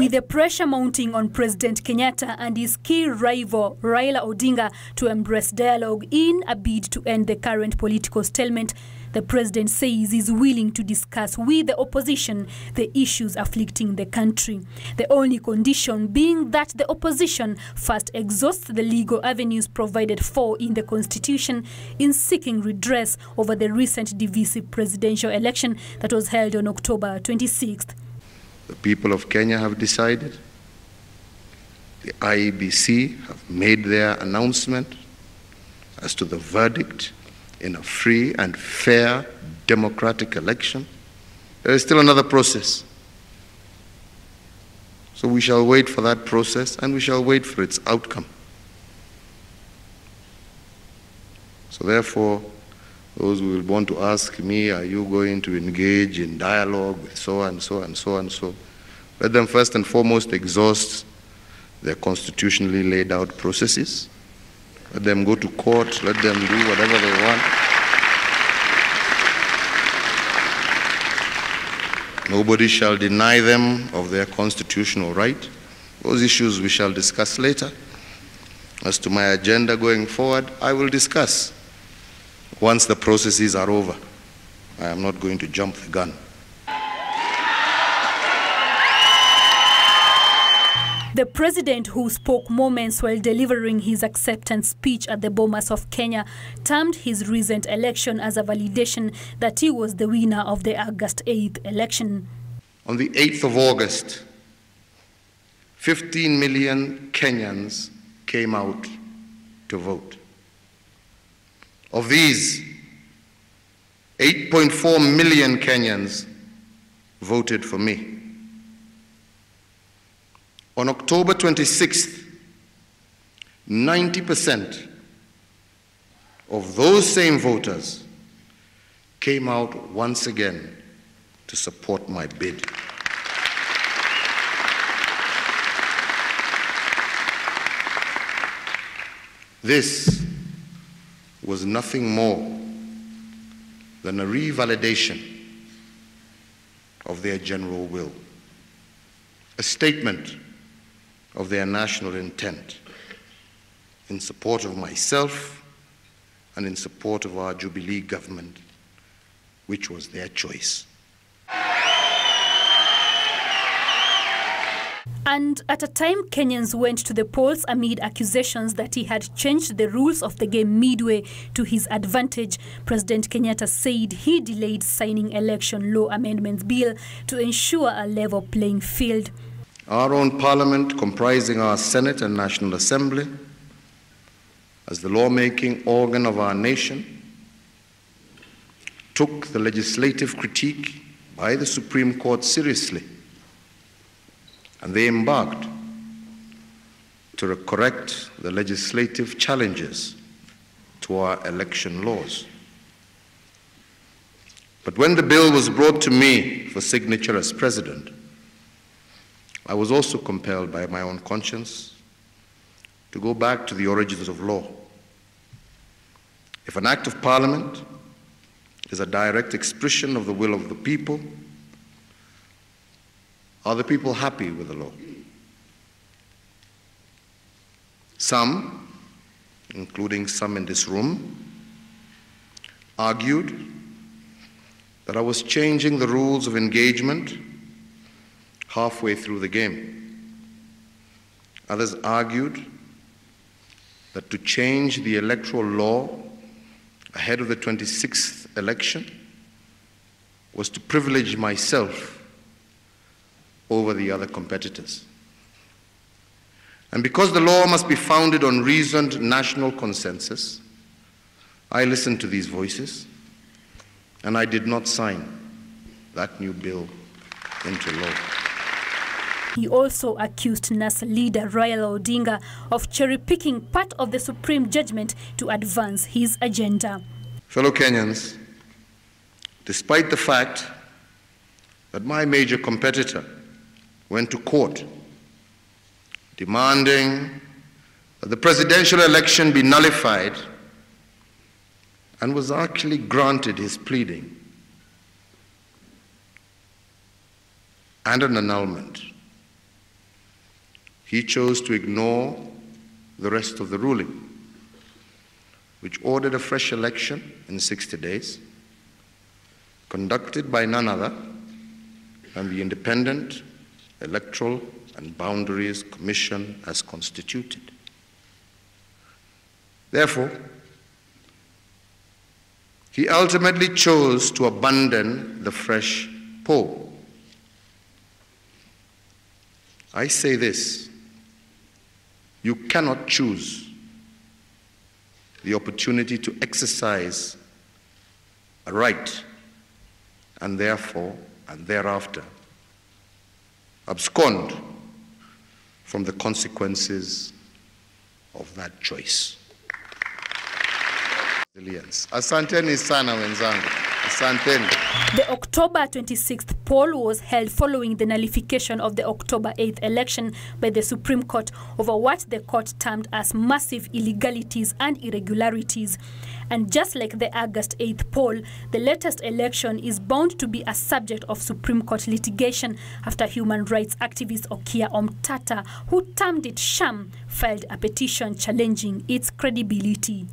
With the pressure mounting on President Kenyatta and his key rival Raila Odinga to embrace dialogue in a bid to end the current political stalemate, the president says he's willing to discuss with the opposition the issues afflicting the country. The only condition being that the opposition first exhausts the legal avenues provided for in the Constitution in seeking redress over the recent divisive presidential election that was held on October 26th. The people of Kenya have decided. The IEBC have made their announcement as to the verdict in a free and fair democratic election. There is still another process. So we shall wait for that process and we shall wait for its outcome. So therefore, those who will want to ask me, are you going to engage in dialogue with so and so and so and so? Let them first and foremost exhaust their constitutionally laid out processes. Let them go to court, let them do whatever they want. Nobody shall deny them of their constitutional right. Those issues we shall discuss later. As to my agenda going forward, I will discuss once the processes are over. I am not going to jump the gun. The president, who spoke moments while delivering his acceptance speech at the Bomas of Kenya, termed his recent election as a validation that he was the winner of the August 8th election. On the 8th of August, 15 million Kenyans came out to vote. Of these, 8.4 million Kenyans voted for me. On October 26th, 90% of those same voters came out once again to support my bid. This was nothing more than a revalidation of their general will, a statement of their national intent in support of myself and in support of our Jubilee government, which was their choice. And at a time Kenyans went to the polls amid accusations that he had changed the rules of the game midway to his advantage, President Kenyatta said he delayed signing election law amendments bill to ensure a level playing field. Our own parliament, comprising our Senate and National Assembly, as the lawmaking organ of our nation, took the legislative critique by the Supreme Court seriously, and they embarked to correct the legislative challenges to our election laws. But when the bill was brought to me for signature as president, I was also compelled by my own conscience to go back to the origins of law. If an act of parliament is a direct expression of the will of the people, are the people happy with the law? Some, including some in this room, argued that I was changing the rules of engagement halfway through the game. Others argued that to change the electoral law ahead of the 26th election was to privilege myself over the other competitors. And because the law must be founded on reasoned national consensus, I listened to these voices and I did not sign that new bill into law. He also accused NASA leader Raila Odinga of cherry-picking part of the Supreme judgment to advance his agenda. Fellow Kenyans, despite the fact that my major competitor went to court demanding that the presidential election be nullified and was actually granted his pleading and an annulment, he chose to ignore the rest of the ruling, which ordered a fresh election in 60 days, conducted by none other than the Independent Electoral and Boundaries Commission as constituted. Therefore, he ultimately chose to abandon the fresh poll. I say this: you cannot choose the opportunity to exercise a right and therefore and thereafter abscond from the consequences of that choice. Asanteni sana wenzangu. Asanteni. The October 26th poll was held following the nullification of the October 8th election by the Supreme Court over what the court termed as massive illegalities and irregularities. And just like the August 8th poll, the latest election is bound to be a subject of Supreme Court litigation after human rights activist Okia Omtata, who termed it sham, filed a petition challenging its credibility.